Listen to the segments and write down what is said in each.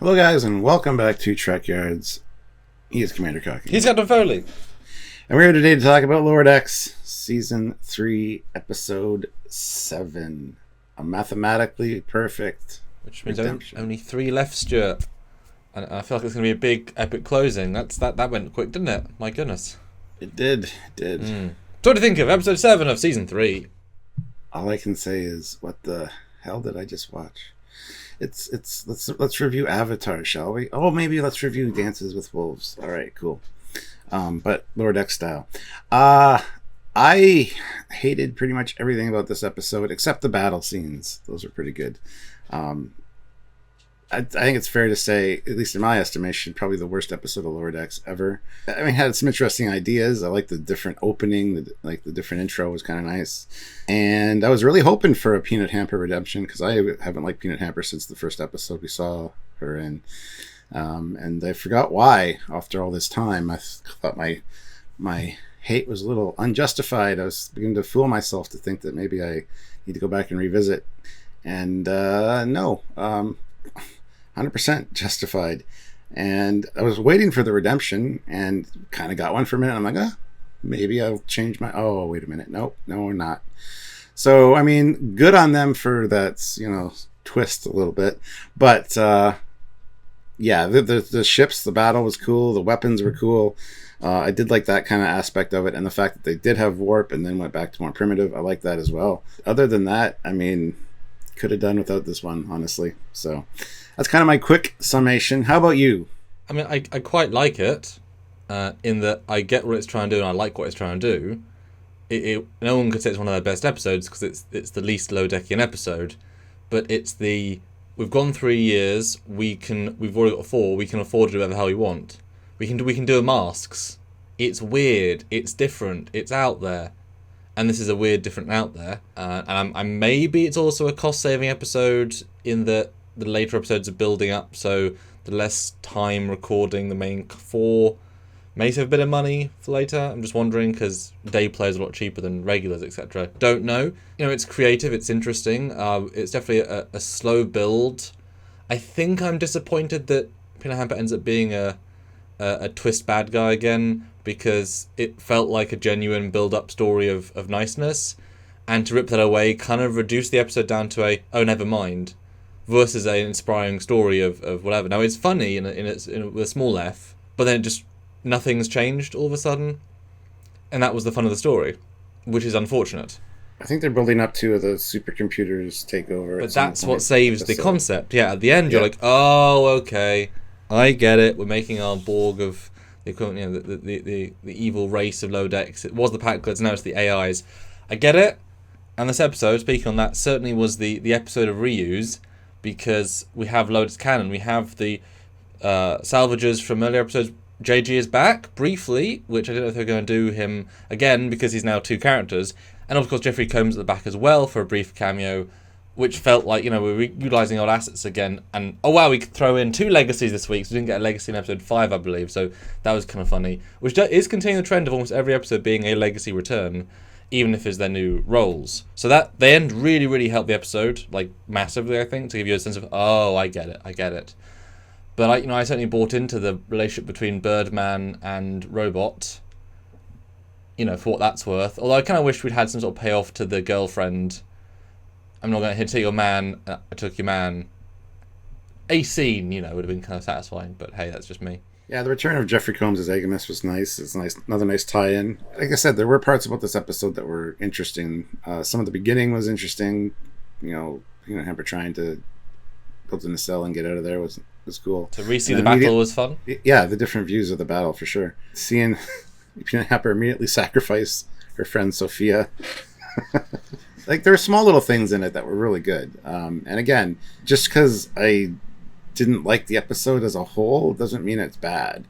Hello, guys, and welcome back to Trekyards. He is Commander Cocky. He's Captain Foley. And we're here today to talk about Lower Decks, Season 3, Episode 7. A mathematically perfect Which means redemption. only 3 left, Stuart. And I feel like it's going to be a big, epic closing. That went quick, didn't it? My goodness. It did. So what do you think of Episode 7 of Season 3? All I can say is, what the hell did I just watch? Let's review Avatar, shall we? Oh, maybe let's review Dances with Wolves. All right, cool. But Lower Deck style. I hated pretty much everything about this episode except the battle scenes. Those are pretty good. I think it's fair to say, at least in my estimation, probably the worst episode of Lower Decks ever. I mean, it had some interesting ideas. I like the different opening, the different intro was kind of nice. And I was really hoping for a Peanut Hamper redemption because I haven't liked Peanut Hamper since the first episode we saw her in. And I forgot why after all this time. I thought my hate was a little unjustified. I was beginning to fool myself to think that maybe I need to go back and revisit. And no. 100% justified. And I was waiting for the redemption and kind of got one for a minute. I'm like, maybe I'll change my... Oh, wait a minute. Nope, no, not. So, I mean, good on them for that, twist a little bit. But, yeah, the ships, the battle was cool. The weapons were cool. I did like that kind of aspect of it. And the fact that they did have warp and then went back to more primitive, I like that as well. Other than that, I mean, could have done without this one, honestly. So... that's kind of my quick summation. How about you? I mean, I quite like it, in that I get what it's trying to do and I like what it's trying to do. No one could say it's one of their best episodes because it's the least low-deckian episode, but we've gone 3 years, we've already got 4, we can afford to do whatever the hell we want. We can do masks. It's weird, it's different, it's out there. And this is a weird, different out there. And maybe it's also a cost-saving episode in that the later episodes are building up, so the less time recording the main 4 may save a bit of money for later. I'm just wondering, because day players are a lot cheaper than regulars, etc. Don't know. It's creative, it's interesting. It's definitely a slow build. I think I'm disappointed that Peanut Hamper ends up being a twist bad guy again, because it felt like a genuine build-up story of niceness, and to rip that away kind of reduced the episode down to oh, never mind, versus an inspiring story of whatever. Now, it's funny with a small f, but then nothing's changed all of a sudden, and that was the fun of the story, which is unfortunate. I think they're building up to the supercomputers take over. But that's what saves the concept. Yeah, at the end, you're like, oh, okay, I get it. We're making our Borg of the equivalent, the evil race of low decks. It was the Packlids, now it's the AIs. I get it. And this episode, speaking on that, certainly was the episode of reuse, because we have loads canon. We have the salvagers from earlier episodes. JG is back, briefly, which I don't know if they're going to do him again, because he's now 2 characters. And of course, Jeffrey Combs at the back as well for a brief cameo, which felt like, we're utilising old assets again. And, oh wow, we could throw in 2 legacies this week, so we didn't get a legacy in episode 5, I believe. So that was kind of funny. Which is continuing the trend of almost every episode being a legacy return, even if it's their new roles. So that the end really, really helped the episode, like, massively, I think, to give you a sense of, oh, I get it. But I certainly bought into the relationship between Birdman and Robot, for what that's worth. Although I kind of wish we'd had some sort of payoff to the girlfriend. I'm not going to take your man, I took your man. A scene, would have been kind of satisfying, but hey, that's just me. Yeah, the return of Jeffrey Combs as Agamus was nice. It's nice, another nice tie-in. Like I said, there were parts about this episode that were interesting. Some of the beginning was interesting. Hamper trying to build in a cell and get out of there was cool. To re-see the battle was fun. Yeah, the different views of the battle for sure. Seeing Hamper immediately sacrifice her friend Sophia. Like, there are small little things in it that were really good. And again, just because I didn't like the episode as a whole doesn't mean it's bad.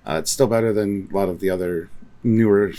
It's still better than a lot of the other newer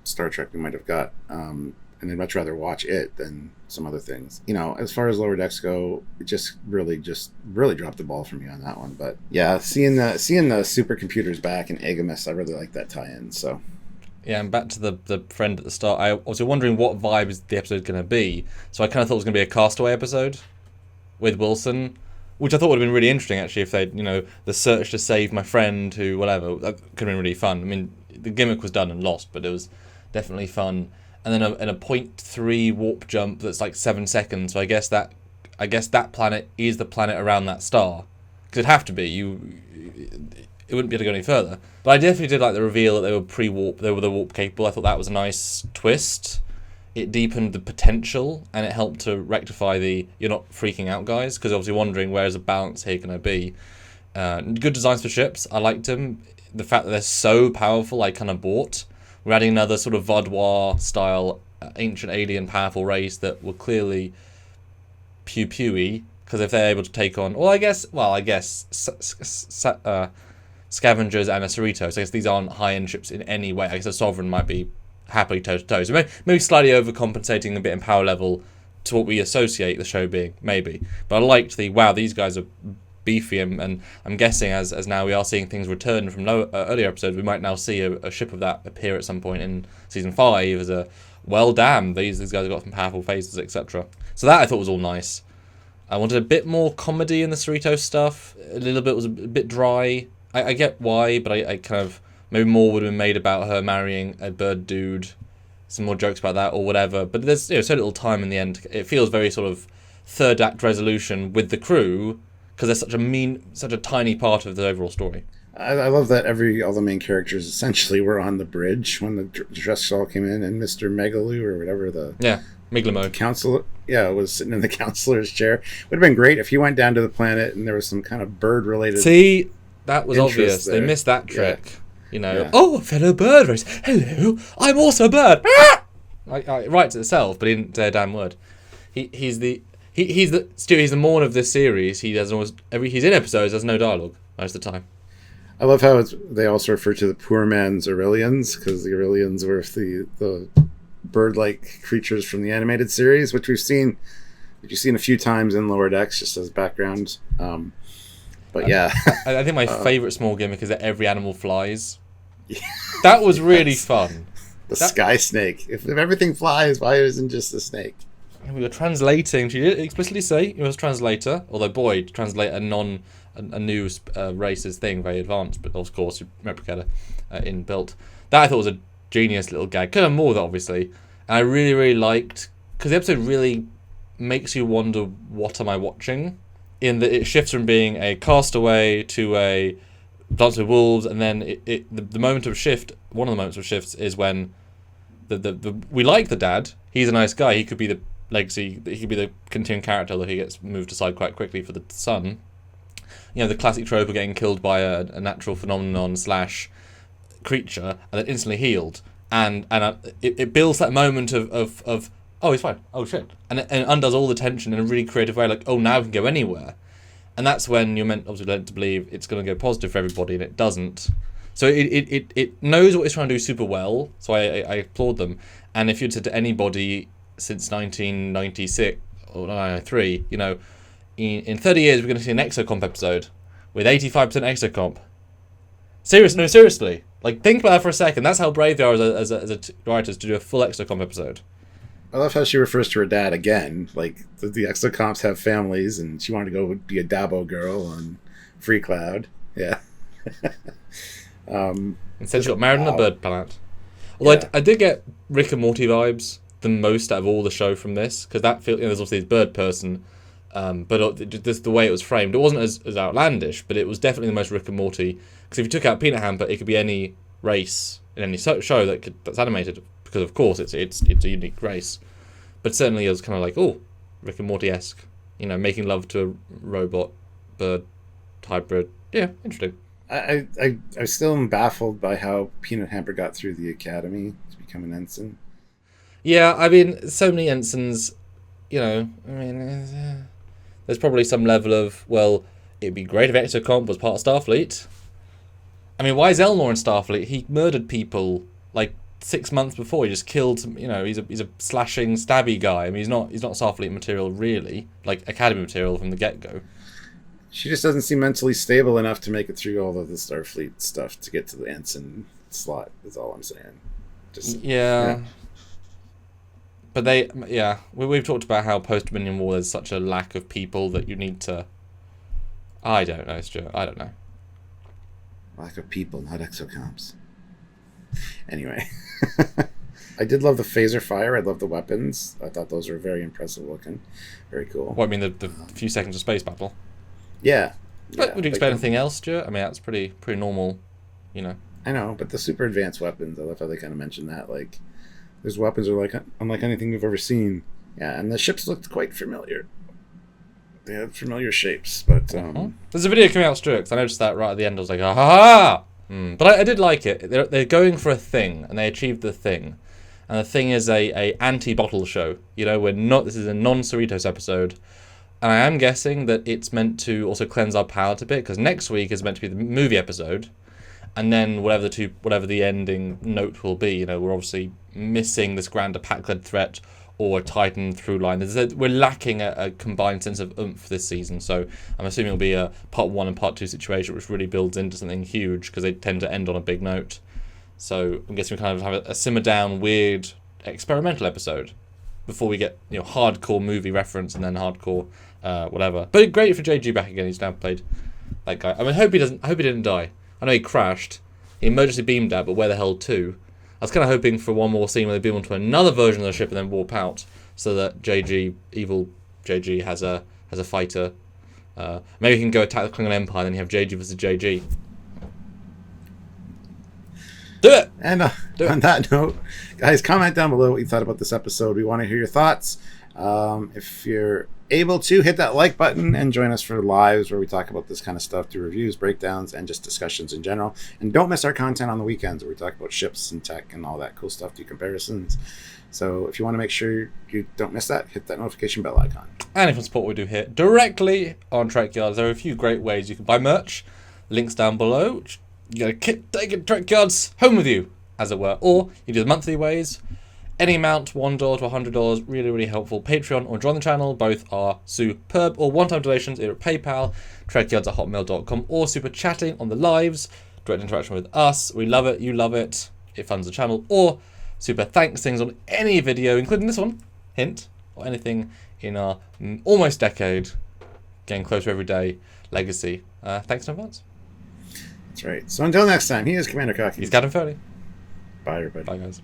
Star Trek we might have got, and I'd much rather watch it than some other things. As far as Lower Decks go, it just really dropped the ball for me on that one. But yeah, seeing the supercomputers back in Agamus, I really like that tie-in. So yeah, and back to the friend at the start, I was wondering what vibe is the episode going to be. So I kind of thought it was going to be a Castaway episode with Wilson. which I thought would have been really interesting actually if they, the search to save my friend who whatever, that could have been really fun. I mean, the gimmick was done and lost, but it was definitely fun. And then a 0.3 warp jump that's like 7 seconds. So I guess that planet is the planet around that star, because it'd have to be. It wouldn't be able to go any further. But I definitely did like the reveal that they were pre-warp, they were the warp capable. I thought that was a nice twist. It deepened the potential, and it helped to rectify the you're not freaking out guys, because obviously wondering where's the balance here going to be. Good designs for ships. I liked them. The fact that they're so powerful, I kind of bought. We're adding another sort of Vaudois style ancient alien powerful race that were clearly pew-pewy, because if they're able to take on, scavengers and a Cerritos. So I guess these aren't high-end ships in any way. I guess a Sovereign might be happily toe-to-toe. So maybe slightly overcompensating a bit in power level to what we associate the show being, maybe. But I liked these guys are beefy, and I'm guessing as now we are seeing things return from earlier episodes, we might now see a ship of that appear at some point in season 5 as a, well, damn, these guys have got some powerful phases, etc. So that I thought was all nice. I wanted a bit more comedy in the Cerritos stuff. A little bit was a bit dry. I get why, but I kind of, maybe more would have been made about her marrying a bird dude. Some more jokes about that or whatever. But there's so little time in the end. It feels very sort of third act resolution with the crew, because they're such a tiny part of the overall story. I love that all the main characters essentially were on the bridge when the dress all came in, and Mr. Megaloo or whatever Miglamo counselor, was sitting in the counselor's chair. Would have been great if he went down to the planet and there was some kind of bird related. See, that was obvious. There. They missed that trick. Yeah. Oh, fellow bird race. Hello, I'm also a bird. It writes itself, but he didn't say a damn word. He's the Morn of this series. He's in episodes. There's no dialogue most of the time. I love how they also refer to the poor man's Aurelians, because the Aurelians were the bird-like creatures from the animated series, which you've seen a few times in Lower Decks, just as background. But yeah, I think my favorite small gimmick is that every animal flies. That was really fun. The sky snake. If everything flies, why isn't just the snake? We were translating. She did explicitly say it was a translator. Although, boy, to translate a new race's thing, very advanced, but of course, replicator inbuilt. That I thought was a genius little gag. Could have more of that, obviously. And I really, really liked, because the episode really makes you wonder, what am I watching? In that it shifts from being a castaway to a Dance with Wolves, and then the moment of shift. One of the moments of shifts is when we like the dad. He's a nice guy. He could be the legacy. He could be the continuing character, although he gets moved aside quite quickly for the son. The classic trope of getting killed by a natural phenomenon / creature and then instantly healed, and it builds that moment of oh, he's fine, oh shit, and it undoes all the tension in a really creative way, like, oh, now we can go anywhere. And that's when you're obviously led to believe it's going to go positive for everybody, and it doesn't. So it knows what it's trying to do super well, so I applaud them. And if you'd said to anybody since 1996 or 1993, in 30 years we're going to see an Exocomp episode with 85% Exocomp. Seriously. Like, think about that for a second. That's how brave they are as writers to do a full Exocomp episode. I love how she refers to her dad again. Like, the Exocomps have families, and she wanted to go be a Dabo girl on Free Cloud. Yeah. Instead she got married on a bird planet. Although I did get Rick and Morty vibes the most out of all the show from this, because that there's obviously this bird person, but just the way it was framed, it wasn't as outlandish, but it was definitely the most Rick and Morty. Because if you took out Peanut Hamper, it could be any race in any show that's animated, because of course it's a unique race. But certainly it was kind of like, oh, Rick and Morty-esque, making love to a robot bird hybrid. Yeah, interesting. I still am baffled by how Peanut Hamper got through the academy to become an ensign. Yeah, I mean, so many ensigns, there's probably some level of, well, it'd be great if Exocomp was part of Starfleet. I mean, why is Elnor in Starfleet? He murdered people, like, 6 months before. He just killed some, he's a slashing, stabby guy. I mean, he's not Starfleet material, really, like Academy material from the get-go. She just doesn't seem mentally stable enough to make it through all of the Starfleet stuff to get to the ensign slot, is all I'm saying. Yeah. But we've talked about how post-Dominion War there's such a lack of people that you need to I don't know, Stuart. I don't know. Lack of people, not exocomps. Anyway. I did love the phaser fire. I love the weapons. I thought those were very impressive looking. Very cool. What, I mean, the few seconds of space battle? Yeah. But would you expect anything else, Stuart? I mean, that's pretty normal, you know. I know, but the super advanced weapons, I love how they kind of mentioned that. Like, those weapons are like unlike anything we've ever seen. Yeah, and the ships looked quite familiar. They had familiar shapes, but... There's a video coming out, Stuart, 'cause I noticed that right at the end. I was like, ah! But I did like it. They're going for a thing, and they achieved the thing. And the thing is a anti-bottle show. You know, this is a non-Cerritos episode. And I am guessing that it's meant to also cleanse our palate a bit, because next week is meant to be the movie episode. And then whatever the ending note will be, you know, we're obviously missing this grander Pack-led threat or a Titan through line. We're lacking a combined sense of oomph this season, so I'm assuming it'll be a part 1 and part 2 situation, which really builds into something huge, because they tend to end on a big note. So I'm guessing we kind of have a simmer down, weird, experimental episode before we get, you know, hardcore movie reference and then hardcore whatever. But great for JG back again. He's now played that guy. I mean, I hope he didn't die. I know he crashed. He emergency beamed out, but where the hell to? I was kind of hoping for one more scene where they beam onto another version of the ship and then warp out, so that evil JG has a fighter. Maybe he can go attack the Klingon Empire, and then you have JG versus JG. Do it! And on that note, guys, comment down below what you thought about this episode. We want to hear your thoughts. If you're able to, hit that like button and join us for lives where we talk about this kind of stuff through reviews, breakdowns, and just discussions in general. And don't miss our content on the weekends where we talk about ships and tech and all that cool stuff, do comparisons. So if you want to make sure you don't miss that, hit that notification bell icon. And if you want to support what we do here directly on Trekyards, there are a few great ways you can buy merch. Links down below. You got to take it Trekyards home with you, as it were. Or you do the monthly ways. Any amount, $1 to $100, really, really helpful. Patreon or join the channel, both are superb. Or one-time donations either at PayPal, trekyards@hotmail.com, or super chatting on the lives, direct interaction with us. We love it, you love it. It funds the channel. Or super thanks things on any video, including this one, hint, or anything in our almost decade, getting closer every day, legacy. Thanks in advance. That's right. So until next time, he is Commander Cocky. He's Captain Foley. Bye, everybody. Bye, guys.